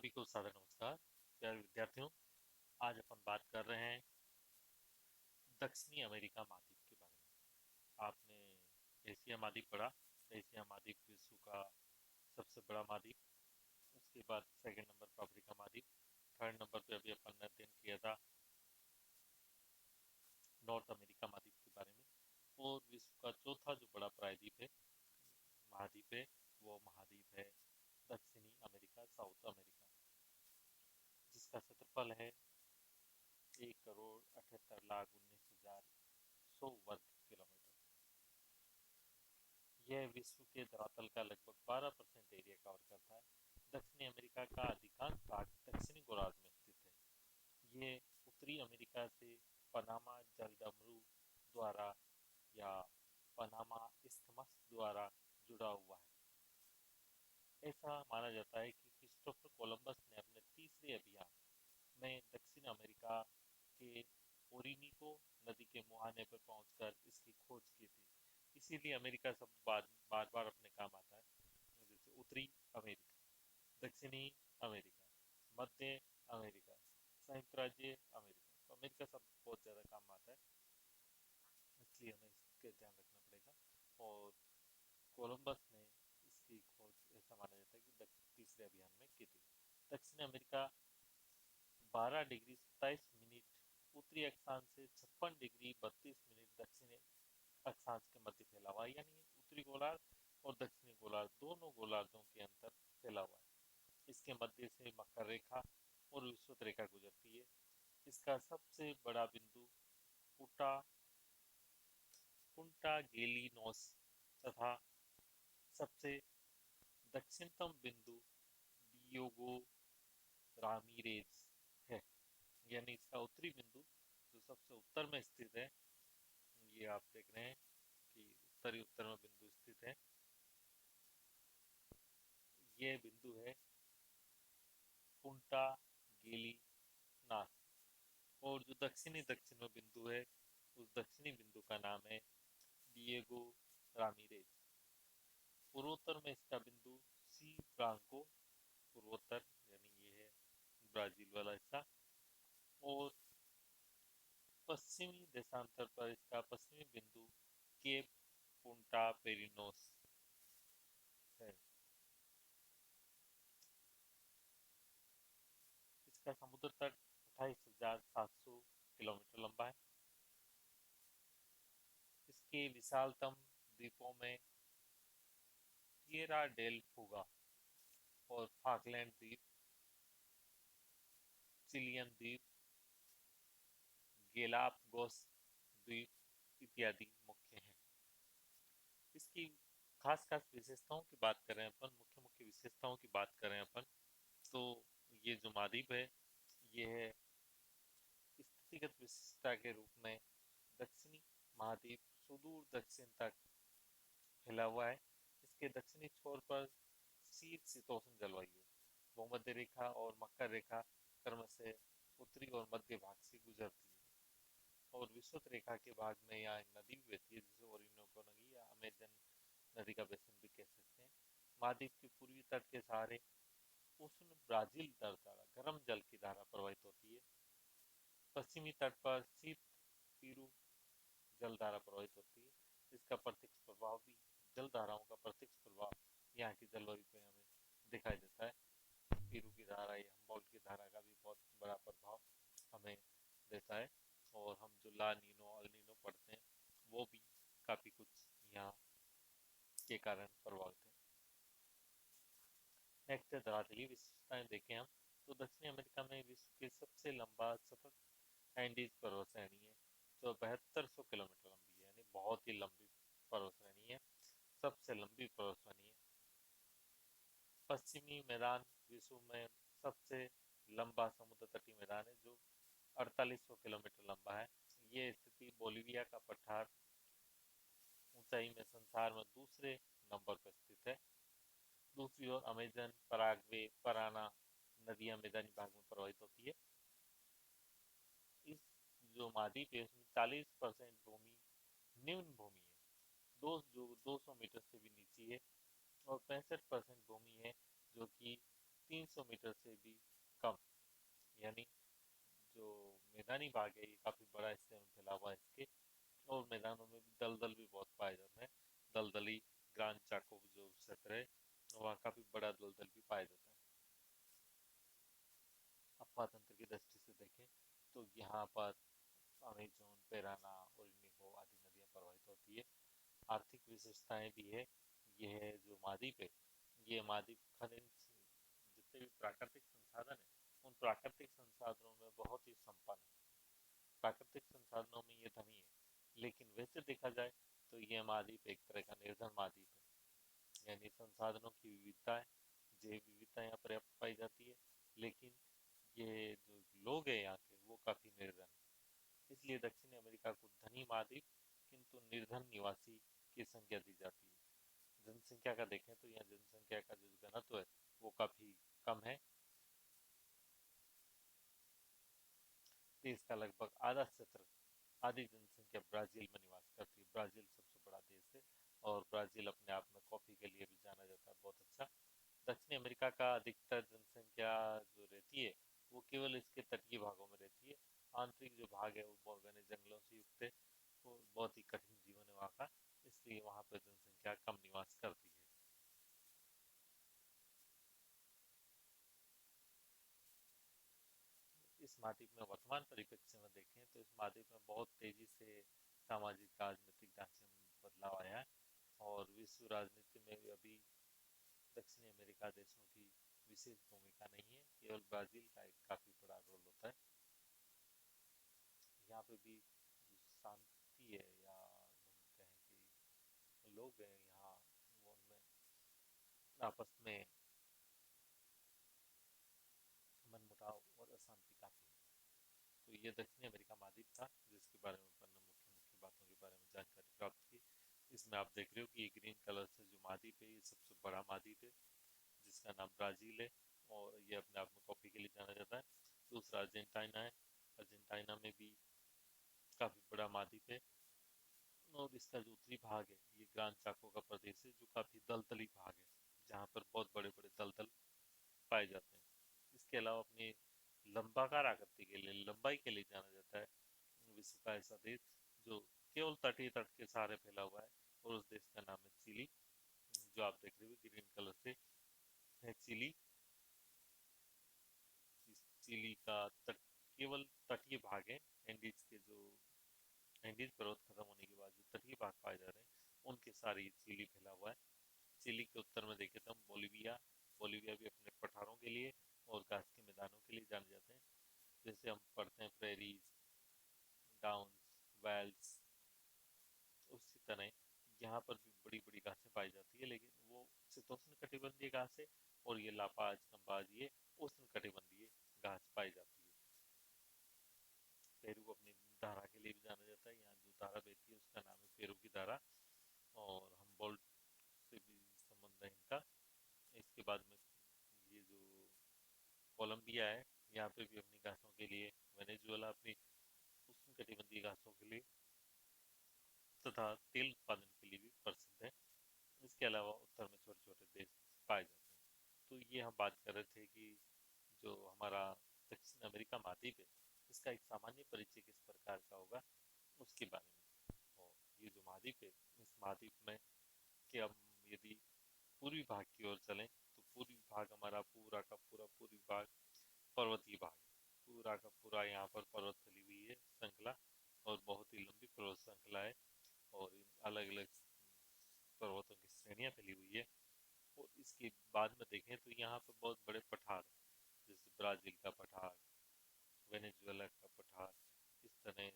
सभी को सादर नमस्कार। प्यारे विद्यार्थियों, आज अपन बात कर रहे हैं दक्षिणी अमेरिका महाद्वीप के बारे में। आपने एशिया महाद्वीप पढ़ा। एशिया महाद्वीप विश्व का सबसे बड़ा महाद्वीप। उसके बाद सेकंड नंबर पर अफ्रीका महाद्वीप। थर्ड नंबर पे अभी अपन ने अध्ययन किया था नॉर्थ अमेरिका महाद्वीप के बारे में। और विश्व का चौथा जो बड़ा प्रायद्वीप है, महाद्वीप है, वो महाद्वीप है दक्षिणी अमेरिका, साउथ अमेरिका, जिसका क्षेत्रफल है 1,78,19,100 वर्ग किलोमीटर। यह विश्व के धरातल का लगभग 12% एरिया कवर करता है। दक्षिणी अमेरिका का अधिकांश भाग दक्षिणी गोलार्ध में स्थित है। ये उत्तरी अमेरिका से पनामा जलडमरू द्वारा या पनामा इस्थमस द्वारा जुड़ा हुआ है। ऐसा माना जाता है कि क्रिस्टोफर कोलंबस ने अपने तीसरे अभियान में दक्षिण अमेरिका के ओरिनिको नदी के मुहाने पर पहुंचकर इसकी खोज की थी। इसीलिए अमेरिका शब्द बार बार अपने काम आता है। जैसे उत्तरी अमेरिका, दक्षिणी अमेरिका, मध्य अमेरिका, संयुक्त राज्य अमेरिका। तो अमेरिका शब्द बहुत ज़्यादा काम आता है, इसलिए हमें इसका ध्यान रखना पड़ेगा। और कोलंबस ने इसकी खोज ऐसा माना जाता है कि तीसरे अभियान में की थी। दक्षिण अमेरिका 12 डिग्री 27 मिनट उत्तरी अक्षांश से 56 डिग्री 32 मिनट दक्षिणी अक्षांश के मध्य फैला हुआ है। यानी उत्तरी गोलार्ध और दक्षिणी गोलार्ध दोनों गोलार्धों के अंतर फैला हुआ है। इसके मध्य से मकर रेखा और विषुवत रेखा गुजरती है। इसका सबसे बड़ा बिंदु पुटा पुंटा गेलिनोस तथा सबसे दक्षिणतम बिंदु डियोगो रामीरेज है। यानी इसका उत्तरी बिंदु जो सबसे उत्तर में स्थित है, ये आप देख रहे हैं कि उत्तरी उत्तर में बिंदु स्थित है, ये बिंदु है पुंटा गेलिनास। और जो दक्षिणी दक्षिण में बिंदु है, उस दक्षिणी बिंदु का नाम है डिएगो रामीरेज। पूर्वोत्तर में इसका बिंदु सी ब्रांको पूर्वोत्तर, यानी ये है ब्राजील वाला हिस्सा। और पश्चिमी देशांतर पर इसका पश्चिमी बिंदु केप पुंटा पेरिनोस है। इसका समुद्र तट 28,700 किलोमीटर लंबा है। इसके विशालतम द्वीपों में टिएरा डेल फुगा और फाकलैंड द्वीप, चिलियन द्वीप, गेलापागोस द्वीप इत्यादि मुख्य हैं। इसकी खास खास विशेषताओं की बात करें अपन, मुख्य मुख्य विशेषताओं की बात करें अपन, तो ये जो महाद्वीप है, ये है स्थितिगत विशिष्टता के रूप में दक्षिणी महाद्वीप सुदूर दक्षिण तक फैला हुआ है। इसके दक्षिणी छोर पर शीतोष्ण जलवायु है। भूमध्य रेखा और मकर रेखा क्रमशः उत्तरी और मध्य भाग से गुजरती है। और विषुवत रेखा के भाग में यहाँ एक नदी भी बहती है, जिसे ओरिनोको नदी या अमेजन नदी का बेसिन भी कह सकते हैं। महाद्वीप के पूर्वी तट के सहारे उष्ण ब्राजील द्वारा गर्म जल की धारा प्रवाहित होती है। पश्चिमी तट पर शीत पीरू जलधारा प्रवाहित होती है। इसका प्रत्यक्ष प्रभाव भी, जल धाराओं का प्रत्यक्ष प्रभाव यहाँ की जलवायु पे हमें दिखाई देता है। पीरू की धारा या हम्बोल्ट की धारा का भी बहुत बड़ा प्रभाव हमें देता है। और हम जो ला नीनो अल नीनो पढ़ते हैं, वो भी काफ़ी कुछ यहाँ के कारण प्रभावित है। नेक्स्ट है धरातलीय विशेषताएं देखें हम, तो दक्षिणी अमेरिका में विश्व की सबसे लंबा सतत एंडीज पर्वत श्रेणी है, जो 7200 किलोमीटर लंबी है। यानी बहुत ही लंबी पर्वत श्रेणी है, सबसे लंबी पर्वत श्रेणी है। पश्चिमी मैदान विश्व में सबसे लंबा समुद्र तटीय मैदान है, जो 4800 किलोमीटर लंबा है। ये स्थिति बोलीविया का पठार ऊंचाई में संसार में दूसरे नंबर पर स्थित है। दूसरी ओर अमेजन, पराग्वे, पराना नदियां मैदानी भाग में प्रवाहित होती है। इस जो महाद्वीप है, उसमें 40% भूमि निम्न भूमि है, जो 200 मीटर से भी नीची है। और 65% भूमि है जो कि 300 मीटर से भी कम। यानी जो मैदानी भाग है ये काफी बड़ा हिस्से में फैला हुआ है इसके, और मैदानों में भी दलदल भी बहुत पाए जाते हैं। दलदली ग्रांड चाको जो क्षेत्र है वहाँ काफी बड़ा दलदल भी पाया जाता है। अफवाह तंत्र की दृष्टि से देखें तो यहाँ पर अमेजोन, पेराना, ओरिनिको आदि नदियाँ प्रवाहित होती है। आर्थिक विशेषताएं भी है। यह जो महाद्वीप है, ये महाद्वीप खनिज जितने भी प्राकृतिक संसाधन है उन प्राकृतिक संसाधनों में बहुत ही संपन्न है। प्राकृतिक संसाधनों में ये धनी है। लेकिन वैसे देखा जाए तो यह महाद्वीप एक तरह का निर्धन महाद्वीप है। यानी संसाधनों की विविधता है, जैव विविधता यहाँ पर्याप्त पाई जाती है, लेकिन ये जो लोग हैं यहाँ के वो काफी निर्धन है। इसलिए दक्षिण अमेरिका को धनी महाद्वीप किंतु निर्धन निवासी की संज्ञा दी जाती है। जनसंख्या का देखें तो यहाँ जनसंख्या का जो घनत्व है वो काफी कम है। देश का लगभग आधा क्षेत्र, आधी जनसंख्या ब्राजील में निवास करती है। ब्राजील सबसे बड़ा देश है और ब्राजील अपने आप में कॉफी के लिए भी जाना जाता है बहुत अच्छा। दक्षिण अमेरिका का अधिकतर जनसंख्या जो रहती है वो केवल इसके तटीय भागों में रहती है। आंतरिक जो भाग है वो बहुत घने जंगलों से युक्त है, वो बहुत ही कठिन जीवन है वहाँ का, इसलिए वहाँ पर जनसंख्या कम निवास करती है। इस महाद्वीप में वर्तमान परिप्रेक्ष्य में देखें तो इस महाद्वीप में बहुत तेजी से सामाजिक राजनीतिक ढांचे में बदलाव आया है, और विश्व राजनीति में भी अभी दक्षिणी अमेरिका देशों की विशेष भूमिका नहीं है, केवल ब्राजील का एक काफी बड़ा रोल होता है। यहाँ पे भी जो शांति है, या हम कहें कि लोग हैं यहाँ, वो उनमें आपस में मनमुटाव और अशांति काफी है। तो ये दक्षिणी अमेरिका महाद्वीप था जिसके बारे में अपन ने मुख्य मुख्य बातों के बारे में जानकारी प्राप्त की। इसमें आप देख रहे हो कि ये ग्रीन कलर से जो महाद्वीप है ये सबसे बड़ा महाद्वीप है जिसका नाम ब्राजील है, और ये अपने आप में कॉफी के लिए जाना जाता है। दूसरा अर्जेंटीना है। अर्जेंटीना में भी काफी बड़ा महाद्वीप है, और इसका जो उत्तरी भाग है ये ग्रांड चाको का प्रदेश है जो काफी दलदली भाग है, जहाँ पर बहुत बड़े बड़े दलदल पाए जाते हैं। इसके अलावा अपनी लंबाकार आकृति के लिए, लंबाई के लिए जाना जाता है विश्व का ऐसा देश जो केवल तटीय तट के सहारे फैला हुआ है, और उस देश का नाम है चिली। जो आप देख रहे हो ग्रीन कलर से है चिली। इस चिली का तट केवल तटीय भाग है। एंडीज के जो एंडीज पर्वत खत्म होने के बाद जो तटीय भाग पाए जा रहे हैं उनके सारे ये चिली फैला हुआ है। चिली के उत्तर में देखें तो हम बोलीविया, बोलीविया भी अपने पठारों के लिए और घास के मैदानों के लिए जाने जाते हैं। जैसे हम पढ़ते हैं प्रेरीज, डाउन्स, वेल्स, उसी तरह यहाँ पर भी बड़ी बड़ी घासें पाई जाती है, लेकिन वो शीतोष्ण कटिबंधीय घास है, और ये लापाज कंबाज ये उष्ण कटिबंधीय घास पाई जाती है। पेरू को अपनी धारा के लिए भी जाना जाता है। यहाँ जो धारा बहती है उसका नाम है पेरू की धारा, और हम्बोल्ट से भी संबंध है इनका। इसके बाद में ये जो कोलंबिया है, यहाँ पे भी अपनी घासों के लिए, वेनेजुएला अपनी उष्णकटिबंधीय घासों के लिए तथा तेल उत्पादन के लिए भी प्रसिद्ध है। इसके अलावा उत्तर में छोटे छोटे देश पाए जाते हैं। तो ये हम बात कर रहे थे कि जो हमारा दक्षिण अमेरिका महाद्वीप है इसका एक सामान्य परिचय किस प्रकार का होगा उसके बारे में। और ये जो महाद्वीप है, इस महाद्वीप में कि हम यदि पूर्वी भाग की ओर चलें तो पूर्वी भाग हमारा पूरा का पूरा पूर्वी भाग पर्वतीय भाग है। पूरा का पूरा यहाँ पर पर्वत फैली हुई है श्रृंखला, और बहुत ही लंबी पर्वत श्रृंखला है, और अलग अलग पर्वतों की श्रेणियाँ फैली हुई है। और इसके बाद में देखें तो यहाँ पर बहुत बड़े पठार, जैसे ब्राजील का पठार, वेनेजुएला का पठार, इस तरह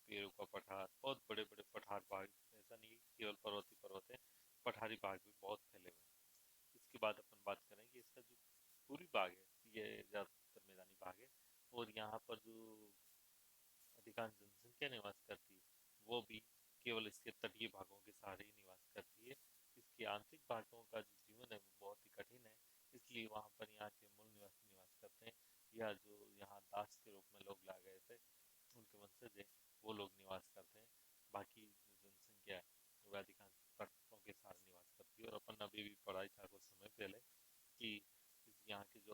पेरू का पठार, बहुत बड़े बड़े पठार भाग, ऐसा नहीं है केवल पर्वत ही पर्वत है, पठारी भाग भी बहुत फैले हुए हैं। इसके बाद अपन बात करेंगे इसका जो पूर्वी भाग है ये ज़्यादातर मैदानी भाग है, और यहाँ पर जो अधिकांश जनसंख्या निवास करती है वो भी केवल इसके तटीय भागों के सहारे ही निवास करती है। इसके आंतरिक भागों का जो जीवन है वो बहुत ही कठिन है, इसलिए वहाँ पर यहाँ के मूल निवासी निवास करते हैं, या जो यहाँ दास के रूप में लोग ला गए थे उनके वंशज है वो लोग निवास करते हैं। बाकी जो जनसंख्या है वो अधिकांश तटों के सहारे निवास करती है। और अपन अभी भी पढ़ाई था कुछ समय पहले कि यहाँ के जो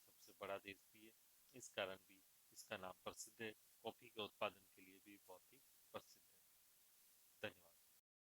सबसे बड़ा देश भी है। इस कारण भी इसका नाम प्रसिद्ध है। कॉफ़ी के उत्पादन के लिए भी बहुत ही